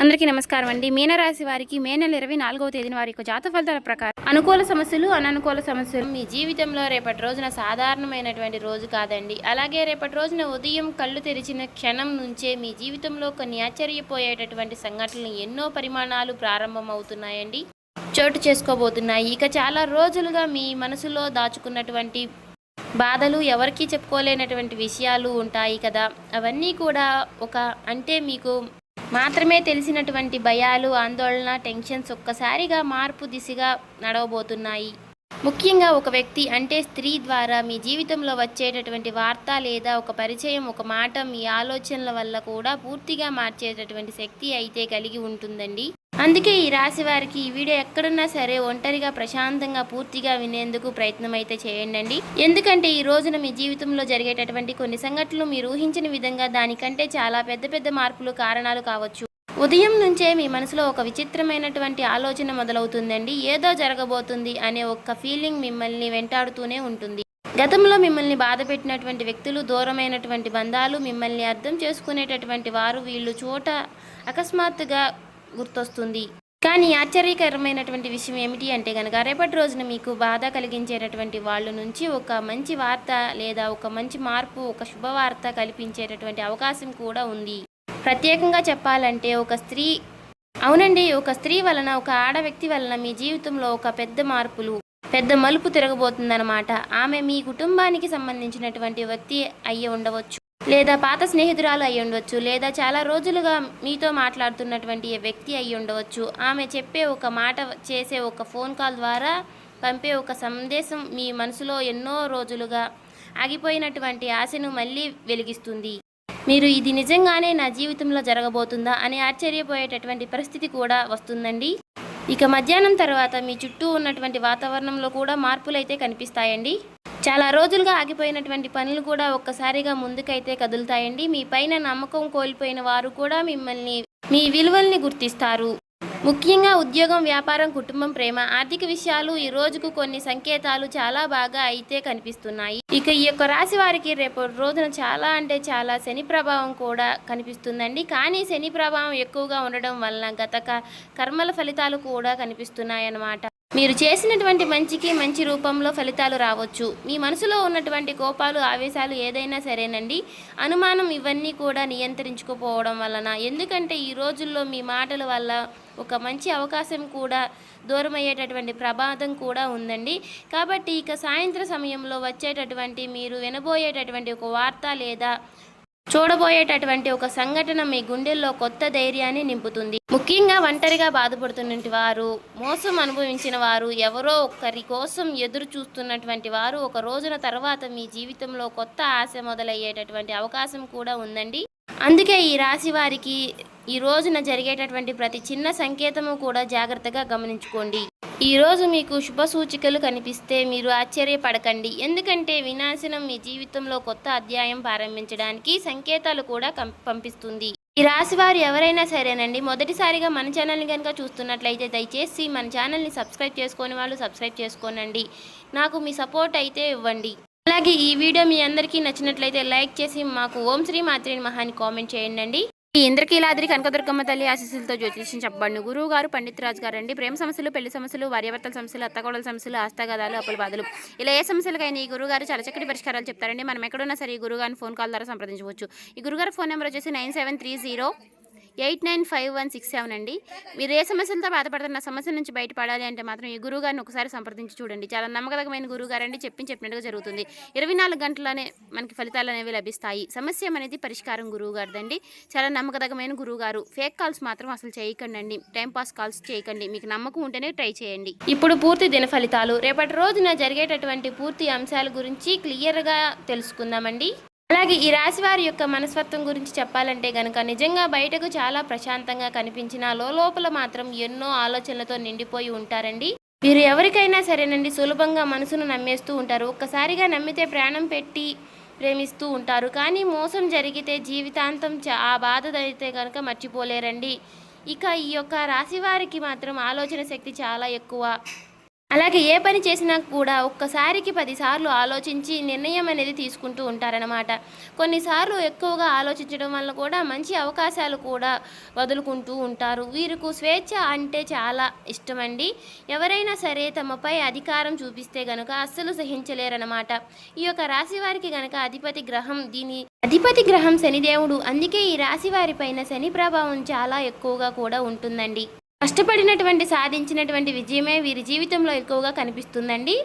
అందరికీ నమస్కారం అండి. మీనరాశి వారికి మే నెల 24వ తేదీన వారి యొక్క జాతక ఫలితాల ప్రకారం అనుకూల సమస్యలు, అననుకూల సమస్యలు మీ జీవితంలో రేపటి రోజున సాధారణమైనటువంటి రోజు కాదండి. అలాగే రేపటి రోజున ఉదయం కళ్ళు తెరిచిన క్షణం నుంచే మీ జీవితంలో కొన్ని ఆశ్చర్యపోయేటటువంటి సంఘటనలు ఎన్నో పరిమాణాలు ప్రారంభమవుతున్నాయండి, చోటు చేసుకోబోతున్నాయి. ఇక చాలా రోజులుగా మీ మనసులో దాచుకున్నటువంటి బాధలు, ఎవరికీ చెప్పుకోలేనటువంటి విషయాలు ఉంటాయి కదా, అవన్నీ కూడా మీకు మాత్రమే తెలిసినటువంటి భయాలు, ఆందోళన, టెన్షన్స్ ఒక్కసారిగా మార్పు దిశగా నడవబోతున్నాయి. ముఖ్యంగా ఒక వ్యక్తి అంటే స్త్రీ ద్వారా మీ జీవితంలో వచ్చేటటువంటి వార్త లేదా ఒక పరిచయం, ఒక మాట మీ ఆలోచనల వల్ల కూడా పూర్తిగా మార్చేటటువంటి శక్తి అయితే కలిగి ఉంటుందండి. అందుకే ఈ రాశి వారికి ఈ వీడియో ఎక్కడున్నా సరే ఒంటరిగా ప్రశాంతంగా పూర్తిగా వినేందుకు ప్రయత్నం అయితే చేయండి. ఎందుకంటే ఈ రోజున మీ జీవితంలో జరిగేటటువంటి కొన్ని సంఘటనలు మీరు ఊహించిన విధంగా దానికంటే చాలా పెద్ద పెద్ద మార్పులు కారణాలు కావచ్చు. ఉదయం నుంచే మీ మనసులో ఒక విచిత్రమైనటువంటి ఆలోచన మొదలవుతుందండి. ఏదో జరగబోతుంది అనే ఒక ఫీలింగ్ మిమ్మల్ని వెంటాడుతూనే ఉంటుంది. గతంలో మిమ్మల్ని బాధ పెట్టినటువంటి వ్యక్తులు, దూరమైనటువంటి బంధాలు, మిమ్మల్ని అర్థం చేసుకునేటటువంటి వారు, వీళ్ళు చోట అకస్మాత్తుగా గుర్తొస్తుంది. కానీ ఆశ్చర్యకరమైనటువంటి విషయం ఏమిటి అంటే కనుక రేపటి రోజున మీకు బాధ కలిగించేటటువంటి వాళ్ళ నుంచి ఒక మంచి వార్త లేదా ఒక మంచి మార్పు, ఒక శుభవార్త కల్పించేటటువంటి అవకాశం కూడా ఉంది. ప్రత్యేకంగా చెప్పాలంటే ఒక స్త్రీ వలన, ఒక ఆడ వ్యక్తి వలన మీ జీవితంలో ఒక పెద్ద మలుపు తిరగబోతుందన్నమాట. ఆమె మీ కుటుంబానికి సంబంధించినటువంటి వ్యక్తి అయ్యి ఉండవచ్చు, లేదా పాత స్నేహితురాలు అయి ఉండవచ్చు, లేదా చాలా రోజులుగా మీతో మాట్లాడుతున్నటువంటి వ్యక్తి అయి ఉండవచ్చు. ఆమె చెప్పే ఒక మాట, చేసే ఒక ఫోన్ కాల్ ద్వారా పంపే ఒక సందేశం మీ మనసులో ఎన్నో రోజులుగా ఆగిపోయినటువంటి ఆశను మళ్ళీ వెలిగిస్తుంది. మీరు ఇది నిజంగానే నా జీవితంలో జరగబోతుందా అని ఆశ్చర్యపోయేటటువంటి పరిస్థితి కూడా వస్తుందండి. ఇక మధ్యాహ్నం తర్వాత మీ చుట్టూ ఉన్నటువంటి వాతావరణంలో కూడా మార్పులైతే కనిపిస్తాయండి. చాలా రోజులుగా ఆగిపోయినటువంటి పనులు కూడా ఒక్కసారిగా ముందుకైతే కదులుతాయండి. మీ పైన నమ్మకం కోల్పోయిన వారు కూడా మీ విలువల్ని గుర్తిస్తారు. ముఖ్యంగా ఉద్యోగం, వ్యాపారం, కుటుంబం, ప్రేమ, ఆర్థిక విషయాలు ఈ రోజుకు కొన్ని సంకేతాలు చాలా బాగా అయితే కనిపిస్తున్నాయి. ఇక ఈ యొక్క రాశి వారికి రేపు రోజున చాలా శని ప్రభావం కూడా కనిపిస్తుందండి. కానీ శని ప్రభావం ఎక్కువగా ఉండడం వలన గత కర్మల ఫలితాలు కూడా కనిపిస్తున్నాయన్నమాట. మీరు చేసినటువంటి మంచికి మంచి రూపంలో ఫలితాలు రావచ్చు. మీ మనసులో ఉన్నటువంటి కోపాలు, ఆవేశాలు ఏదైనా సరేనండి, అనుమానం, ఇవన్నీ కూడా నియంత్రించుకోపోవడం వలన, ఎందుకంటే ఈ రోజుల్లో మీ మాటల వల్ల ఒక మంచి అవకాశం కూడా దూరమయ్యేటటువంటి ప్రమాదం కూడా ఉందండి. కాబట్టి ఇక సాయంత్రం సమయంలో వచ్చేటటువంటి మీరు వినబోయేటటువంటి ఒక వార్త లేదా చూడబోయేటటువంటి ఒక సంఘటన మీ గుండెల్లో కొత్త ధైర్యాన్ని నింపుతుంది. ముఖ్యంగా ఒంటరిగా బాధపడుతున్నటువంటి వారు, మోసం అనుభవించిన వారు, ఎవరో ఒకరి కోసం ఎదురు చూస్తున్నటువంటి వారు ఒక రోజున తర్వాత మీ జీవితంలో కొత్త ఆశ మొదలయ్యేటటువంటి అవకాశం కూడా ఉందండి. అందుకే ఈ రాశి వారికి ఈ రోజున జరిగేటటువంటి ప్రతి చిన్న సంకేతము కూడా జాగ్రత్తగా గమనించుకోండి. ఈరోజు మీకు శుభ సూచికలు కనిపిస్తే మీరు ఆశ్చర్యపడకండి. ఎందుకంటే వినాశనం మీ జీవితంలో కొత్త అధ్యాయం ప్రారంభించడానికి సంకేతాలు కూడా పంపిస్తుంది. ఈ రాశి వారు ఎవరైనా సరేనండి, మొదటిసారిగా మన ఛానల్ని కనుక చూస్తున్నట్లయితే దయచేసి మన ఛానల్ని సబ్స్క్రైబ్ చేసుకొని వాళ్ళు సబ్స్క్రైబ్ చేసుకోనండి. నాకు మీ సపోర్ట్ అయితే ఇవ్వండి. అలాగే ఈ వీడియో మీ అందరికీ నచ్చినట్లయితే లైక్ చేసి మాకు ఓం శ్రీ మాత్రే నమః అని కామెంట్ చేయండి. ఈ ఇంద్రకీలాద్రి కనకదుర్గమ్మ తల్లి ఆశీస్సులతో జ్యోతిష్యం చెప్పబడిన గురువు గారు పండిత్ రాజు గారు అండి. ప్రేమ సమస్యలు, పెళ్లి సమస్యలు, భార్యాభర్తల సమస్యలు, అత్తకోడల సమస్యలు, హస్తగదాలు, అప్పుల బాధలు, ఇలా ఏ సమస్యలకైనా ఈ గురుగారు చాలా చక్కటి పరిష్కారాలు చెప్తారండి. మనం ఎక్కడున్నా సరే ఈ గురుగారిని ఫోన్ కాల్ ద్వారా సంప్రదించవచ్చు. ఈ గురుగారు ఫోన్ నెంబర్ వచ్చేసి 9730895167 అండి. మీరు ఏ సమస్యలతో బాధపడుతున్న సమస్య నుంచి బయటపడాలి అంటే మాత్రం ఈ గురుగారిని ఒకసారి సంప్రదించి చూడండి. చాలా నమ్మకమైన గురుగారు అండి. చెప్పినట్టుగా జరుగుతుంది. 24 గంటలనే మనకి ఫలితాలు అనేవి లభిస్తాయి. సమస్య అనేది పరిష్కారం గురువుగారిదండి. చాలా నమ్మకమైన గురువుగారు. ఫేక్ కాల్స్ మాత్రం అసలు చేయకండి. టైంపాస్ కాల్స్ చేయకండి. మీకు నమ్మకం ఉంటేనే ట్రై చేయండి. ఇప్పుడు పూర్తి దిన ఫలితాలు, రేపటి రోజున జరిగేటటువంటి పూర్తి అంశాల గురించి క్లియర్గా తెలుసుకుందామండి. అలాగే ఈ రాశి వారి యొక్క మనస్తత్వం గురించి చెప్పాలంటే కనుక నిజంగా బయటకు చాలా ప్రశాంతంగా కనిపించిన లోపల మాత్రం ఎన్నో ఆలోచనలతో నిండిపోయి ఉంటారండి. వీరు ఎవరికైనా సరేనండి సులభంగా మనసును నమ్మేస్తూ ఉంటారు. ఒక్కసారిగా నమ్మితే ప్రాణం పెట్టి ప్రేమిస్తూ ఉంటారు. కానీ మోసం జరిగితే జీవితాంతం ఆ బాధ అయితే కనుక మర్చిపోలేరండి. ఇక ఈ యొక్క రాశి వారికి మాత్రం ఆలోచన శక్తి చాలా ఎక్కువ. అలాగే ఏ పని చేసినా కూడా ఒక్కసారికి 10 సార్లు ఆలోచించి నిర్ణయం అనేది తీసుకుంటూ ఉంటారనమాట. కొన్నిసార్లు ఎక్కువగా ఆలోచించడం వల్ల కూడా మంచి అవకాశాలు కూడా వదులుకుంటూ ఉంటారు. వీరికి స్వేచ్ఛ అంటే చాలా ఇష్టమండి. ఎవరైనా సరే తమపై అధికారం చూపిస్తే గనుక అస్సలు సహించలేరనమాట. ఈ యొక్క రాశి వారికి గనక అధిపతి గ్రహం శనిదేవుడు. అందుకే ఈ రాశి వారి పైన శని ప్రభావం చాలా ఎక్కువగా కూడా ఉంటుందండి. కష్టపడినటువంటి సాధించినటువంటి విజయమే వీరి జీవితంలో ఎక్కువగా కనిపిస్తుందండి.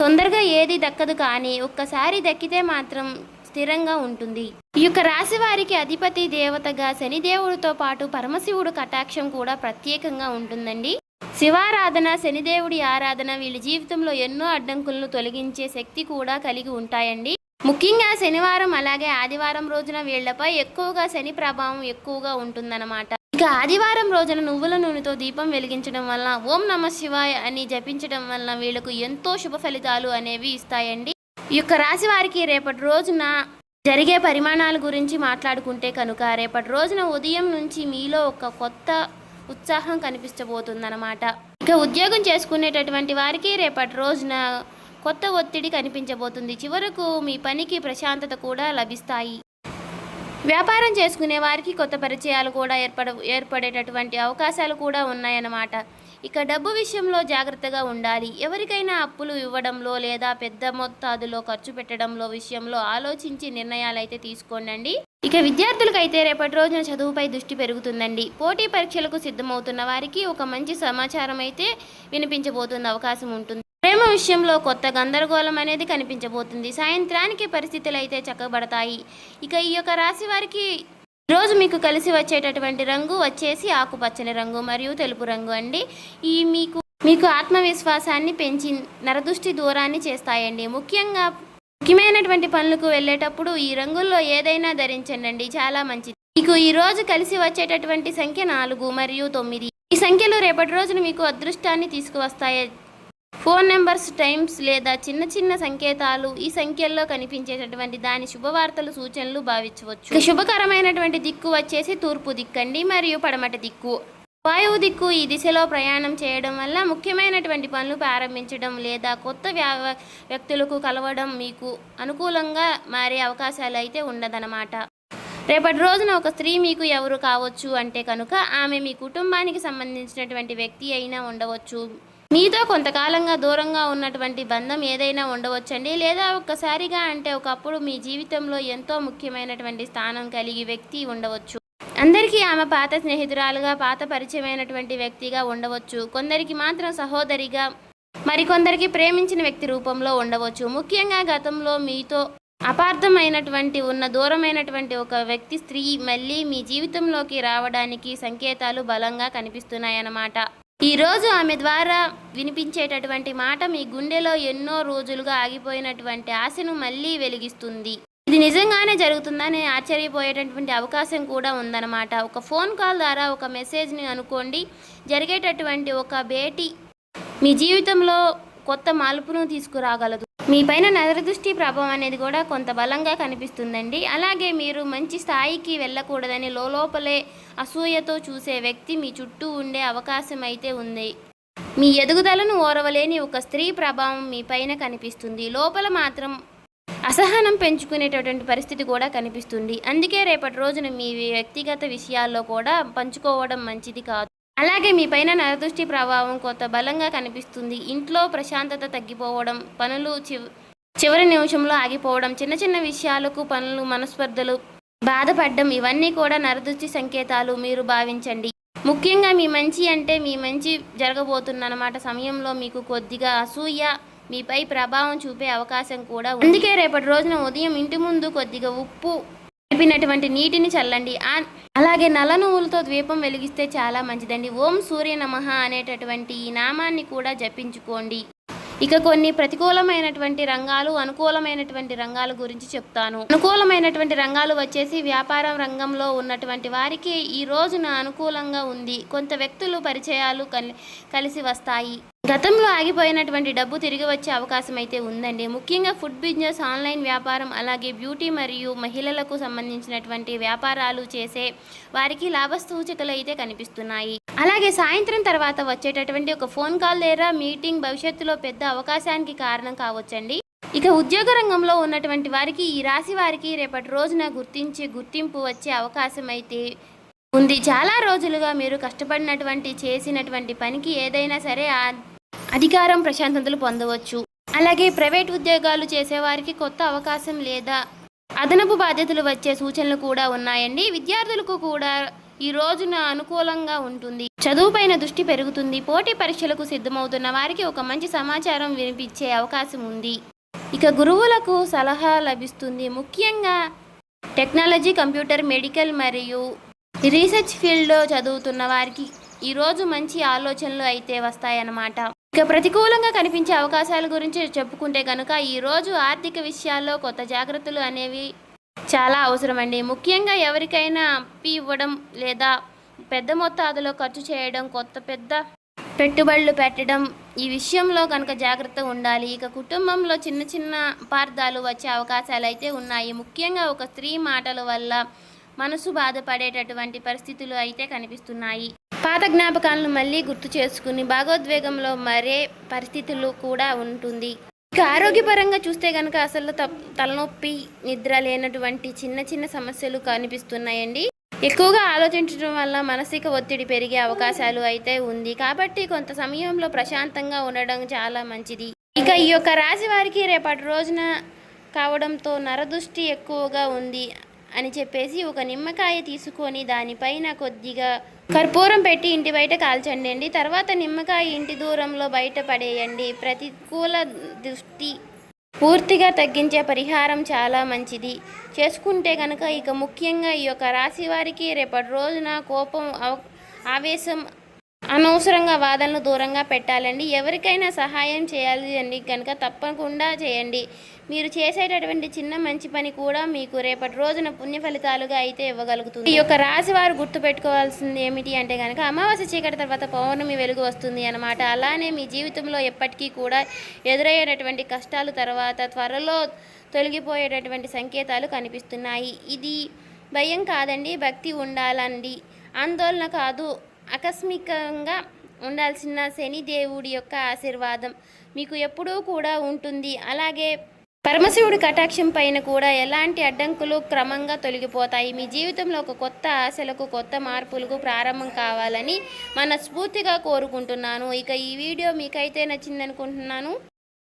తొందరగా ఏది దక్కదు, కానీ ఒక్కసారి దక్కితే మాత్రం స్థిరంగా ఉంటుంది. ఈ యొక్క రాశి వారికి అధిపతి దేవతగా శనిదేవుడితో పాటు పరమశివుడు కటాక్షం కూడా ప్రత్యేకంగా ఉంటుందండి. శివారాధన, శనిదేవుడి ఆరాధన వీళ్ళ జీవితంలో ఎన్నో అడ్డంకులను తొలగించే శక్తి కూడా కలిగి ఉంటాయండి. ముఖ్యంగా శనివారం అలాగే ఆదివారం రోజున వీళ్లపై ఎక్కువగా శని ప్రభావం ఎక్కువగా ఉంటుందన్నమాట. ఇక ఆదివారం రోజున నువ్వుల నూనెతో దీపం వెలిగించడం వల్ల, ఓం నమః శివాయ అని జపించడం వల్ల వీళ్ళకు ఎంతో శుభ ఫలితాలు అనేవి ఇస్తాయండి. ఈ యొక్క రాశి వారికి రేపటి రోజున జరిగే పరిమాణాల గురించి మాట్లాడుకుంటే కనుక, రేపటి రోజున ఉదయం నుంచి మీలో ఒక కొత్త ఉత్సాహం కనిపించబోతుందన్నమాట. ఇక ఉద్యోగం చేసుకునేటటువంటి వారికి రేపటి రోజున కొత్త ఒత్తిడి కనిపించబోతుంది. చివరకు మీ పనికి ప్రశాంతత కూడా లభిస్తాయి. వ్యాపారం చేసుకునే వారికి కొత్త పరిచయాలు కూడా ఏర్పడేటటువంటి అవకాశాలు కూడా ఉన్నాయన్నమాట. ఇక డబ్బు విషయంలో జాగ్రత్తగా ఉండాలి. ఎవరికైనా అప్పులు ఇవ్వడంలో లేదా పెద్ద మొత్తాదులో ఖర్చు పెట్టడంలో విషయంలో ఆలోచించి నిర్ణయాలు అయితే తీసుకోండి. ఇక విద్యార్థులకైతే రేపటి రోజున చదువుపై దృష్టి పెరుగుతుందండి. పోటీ పరీక్షలకు సిద్ధమవుతున్న వారికి ఒక మంచి సమాచారం అయితే వినిపించబోతున్న అవకాశం ఉంటుంది. ప్రేమ విషయంలో కొత్త గందరగోళం అనేది కనిపించబోతుంది. సాయంత్రానికి పరిస్థితులు అయితే చక్కబడతాయి. ఇక ఈ యొక్క రాశి వారికి రోజు మీకు కలిసి వచ్చేటటువంటి రంగు వచ్చేసి ఆకుపచ్చని రంగు మరియు తెలుపు రంగు అండి. ఈ మీకు ఆత్మవిశ్వాసాన్ని పెంచి నరదృష్టి దూరాన్ని చేస్తాయండి. ముఖ్యమైనటువంటి పనులకు వెళ్ళేటప్పుడు ఈ రంగుల్లో ఏదైనా ధరించండి, చాలా మంచిది. మీకు ఈ రోజు కలిసి వచ్చేటటువంటి సంఖ్య 4 మరియు 9. ఈ సంఖ్యలు రేపటి రోజున మీకు అదృష్టాన్ని తీసుకువస్తాయి. ఫోన్ నెంబర్స్, టైమ్స్ లేదా చిన్న చిన్న సంకేతాలు ఈ సంఖ్యల్లో కనిపించేటటువంటి దాని శుభవార్తలు, సూచనలు భావించవచ్చు. శుభకరమైనటువంటి దిక్కు వచ్చేసి తూర్పు దిక్కండి మరియు పడమటి దిక్కు. వాయువు దిక్కు. ఈ దిశలో ప్రయాణం చేయడం వల్ల ముఖ్యమైనటువంటి పనులు ప్రారంభించడం లేదా కొత్త వ్యక్తులకు కలవడం మీకు అనుకూలంగా మారే అవకాశాలు అయితే ఉండదన్నమాట. రేపటి రోజున ఒక స్త్రీ మీకు ఎవరు కావచ్చు అంటే కనుక, ఆమె మీ కుటుంబానికి సంబంధించినటువంటి వ్యక్తి అయినా ఉండవచ్చు. మీతో కొంతకాలంగా దూరంగా ఉన్నటువంటి బంధం ఏదైనా ఉండవచ్చండి. లేదా ఒక్కసారిగా అంటే ఒకప్పుడు మీ జీవితంలో ఎంతో ముఖ్యమైనటువంటి స్థానం కలిగి వ్యక్తి ఉండవచ్చు. అందరికీ ఆమె పాత స్నేహితురాలుగా, పాత పరిచయమైనటువంటి వ్యక్తిగా ఉండవచ్చు. కొందరికి మాత్రం సహోదరిగా, మరికొందరికి ప్రేమించిన వ్యక్తి రూపంలో ఉండవచ్చు. ముఖ్యంగా గతంలో మీతో అపార్థమైనటువంటి దూరమైనటువంటి ఒక వ్యక్తి, స్త్రీ మళ్ళీ మీ జీవితంలోకి రావడానికి సంకేతాలు బలంగా కనిపిస్తున్నాయన్నమాట. ఈరోజు ఆమె ద్వారా వినిపించేటటువంటి మాట మీ గుండెలో ఎన్నో రోజులుగా ఆగిపోయినటువంటి ఆశను మళ్ళీ వెలిగిస్తుంది. ఇది నిజంగానే జరుగుతుందని ఆశ్చర్యపోయేటటువంటి అవకాశం కూడా ఉందన్నమాట. ఒక ఫోన్ కాల్ ద్వారా, ఒక మెసేజ్ని అనుకోండి, జరిగేటటువంటి ఒక భేటీ మీ జీవితంలో కొత్త మార్పును తీసుకురాగలదు. మీ పైన నరదృష్టి ప్రభావం అనేది కూడా కొంత బలంగా కనిపిస్తుందండి. అలాగే మీరు మంచి స్థాయికి వెళ్ళకూడదని లోపలే అసూయతో చూసే వ్యక్తి మీ చుట్టూ ఉండే అవకాశం అయితే ఉంది. మీ ఎదుగుదలను ఓరవలేని ఒక స్త్రీ ప్రభావం మీ పైన కనిపిస్తుంది. లోపల మాత్రం అసహనం పెంచుకునేటటువంటి పరిస్థితి కూడా కనిపిస్తుంది. అందుకే రేపటి రోజున మీ వ్యక్తిగత విషయాల్లో కూడా పంచుకోవడం మంచిది కాదు. అలాగే మీ పైన నరదృష్టి ప్రభావం కొంత బలంగా కనిపిస్తుంది. ఇంట్లో ప్రశాంతత తగ్గిపోవడం, పనులు చివరి నిమిషంలో ఆగిపోవడం, చిన్న చిన్న విషయాలకు పనులు, మనస్పర్ధలు, బాధపడడం, ఇవన్నీ కూడా నరదృష్టి సంకేతాలు మీరు భావించండి. ముఖ్యంగా మీ మంచి జరగబోతున్నమాట సమయంలో మీకు కొద్దిగా అసూయ మీపై ప్రభావం చూపే అవకాశం కూడా ఉంది. అందుకే రేపటి రోజున ఉదయం ఇంటి ముందు కొద్దిగా ఉప్పు కలిపినటువంటి నీటిని చల్లండి. అలాగే నల్ల నువ్వులతో దీపం వెలిగిస్తే చాలా మంచిదండి. ఓం సూర్య నమః అనేటటువంటి ఈ నామాన్ని కూడా జపించుకోండి. ఇక కొన్ని ప్రతికూలమైనటువంటి రంగాలు, అనుకూలమైనటువంటి రంగాల గురించి చెప్తాను. అనుకూలమైనటువంటి రంగాలు వచ్చేసి వ్యాపారం రంగంలో ఉన్నటువంటి వారికి ఈ రోజున అనుకూలంగా ఉంది. కొంత వ్యక్తులు, పరిచయాలు కలిసి వస్తాయి. గతంలో ఆగిపోయినటువంటి డబ్బు తిరిగి వచ్చే అవకాశం అయితే ఉందండి. ముఖ్యంగా ఫుడ్ బిజినెస్, ఆన్లైన్ వ్యాపారం, అలాగే బ్యూటీ మరియు మహిళలకు సంబంధించినటువంటి వ్యాపారాలు చేసే వారికి లాభ సూచికలు అయితే కనిపిస్తున్నాయి. అలాగే సాయంత్రం తర్వాత వచ్చేటటువంటి ఒక ఫోన్ కాల్ లేదా మీటింగ్ భవిష్యత్తులో పెద్ద అవకాశానికి కారణం కావచ్చండి. ఇక ఉద్యోగ రంగంలో ఉన్నటువంటి వారికి, ఈ రాశి వారికి రేపటి రోజున గుర్తింపు వచ్చే అవకాశం అయితే ఉంది. చాలా రోజులుగా మీరు కష్టపడినటువంటి చేసినటువంటి పనికి ఏదైనా సరే అధికారం ప్రశాంతతలు పొందవచ్చు. అలాగే ప్రైవేట్ ఉద్యోగాలు చేసేవారికి కొత్త అవకాశం లేదా అదనపు బాధ్యతలు వచ్చే సూచనలు కూడా ఉన్నాయండి. విద్యార్థులకు కూడా ఈ రోజున అనుకూలంగా ఉంటుంది. చదువుపైన దృష్టి పెరుగుతుంది. పోటీ పరీక్షలకు సిద్ధమవుతున్న వారికి ఒక మంచి సమాచారం వినిపించే అవకాశం ఉంది. ఇక గురువులకు సలహా లభిస్తుంది. ముఖ్యంగా టెక్నాలజీ, కంప్యూటర్, మెడికల్ మరియు రీసెర్చ్ ఫీల్డ్లో చదువుతున్న వారికి ఈరోజు మంచి ఆలోచనలు అయితే వస్తాయన్నమాట. ఇక ప్రతికూలంగా కనిపించే అవకాశాల గురించి చెప్పుకుంటే కనుక ఈరోజు ఆర్థిక విషయాల్లో కొత్త జాగ్రత్తలు అనేవి చాలా అవసరమండి. ముఖ్యంగా ఎవరికైనా అప్పు ఇవ్వడం లేదా పెద్ద మొత్తాదులో ఖర్చు చేయడం, పెద్ద పెట్టుబడులు పెట్టడం, ఈ విషయంలో కనుక జాగ్రత్త ఉండాలి. ఇక కుటుంబంలో చిన్న చిన్న అపార్థాలు వచ్చే అవకాశాలు అయితే ఉన్నాయి. ముఖ్యంగా ఒక స్త్రీ మాటల వల్ల మనసు బాధపడేటటువంటి పరిస్థితులు అయితే కనిపిస్తున్నాయి. పాత జ్ఞాపకాలను మళ్ళీ గుర్తు చేసుకుని భాగోద్వేగంలో మరే పరిస్థితులు కూడా ఉంటుంది. ఇక ఆరోగ్యపరంగా చూస్తే కనుక అసలు తలనొప్పి, నిద్ర లేనటువంటి చిన్న చిన్న సమస్యలు కనిపిస్తున్నాయండి. ఎక్కువగా ఆలోచించడం వల్ల మానసిక ఒత్తిడి పెరిగే అవకాశాలు అయితే ఉంది. కాబట్టి కొంత సమయంలో ప్రశాంతంగా ఉండడం చాలా మంచిది. ఇక ఈ యొక్క రాశి వారికి రేపటి రోజున కావడంతో నరదృష్టి ఎక్కువగా ఉంది అని చెప్పేసి ఒక నిమ్మకాయ తీసుకొని దానిపైన కొద్దిగా కర్పూరం పెట్టి ఇంటి బయట కాల్చండి. తర్వాత నిమ్మకాయ ఇంటి దూరంలో బయట పడేయండి. ప్రతికూల దృష్టి పూర్తిగా తగ్గించే పరిహారం చాలా మంచిది చేసుకుంటే కనుక. ఇక ముఖ్యంగా ఈ యొక్క రాశి వారికి రేపటి రోజున కోపం, ఆవేశం, అనవసరంగా వాదనలు దూరంగా పెట్టాలండి. ఎవరికైనా సహాయం చేయాలి అండి కనుక తప్పకుండా చేయండి. మీరు చేసేటటువంటి చిన్న మంచి పని కూడా మీకు రేపటి రోజున పుణ్య ఫలితాలుగా అయితే ఇవ్వగలుగుతుంది. ఈ యొక్క రాశి వారు గుర్తుపెట్టుకోవాల్సింది ఏమిటి అంటే కనుక అమావాస్య చీకటి తర్వాత పౌర్ణమి వెలుగు వస్తుంది అన్నమాట. అలానే మీ జీవితంలో ఎప్పటికీ కూడా ఎదురయ్యేటటువంటి కష్టాలు తర్వాత త్వరలో తొలగిపోయేటటువంటి సంకేతాలు కనిపిస్తున్నాయి. ఇది భయం కాదండి, భక్తి ఉండాలండి, ఆందోళన కాదు. ఆకస్మికంగా ఉండాల్సిన శని దేవుడి యొక్క ఆశీర్వాదం మీకు ఎప్పుడూ కూడా ఉంటుంది. అలాగే పరమశివుడి కటాక్షం పైన కూడా ఎలాంటి అడ్డంకులు క్రమంగా తొలగిపోతాయి. మీ జీవితంలో ఒక కొత్త ఆశలకు, కొత్త మార్పులకు ప్రారంభం కావాలని మనస్ఫూర్తిగా కోరుకుంటున్నాను. ఇక ఈ వీడియో మీకైతే నచ్చిందనుకుంటున్నాను.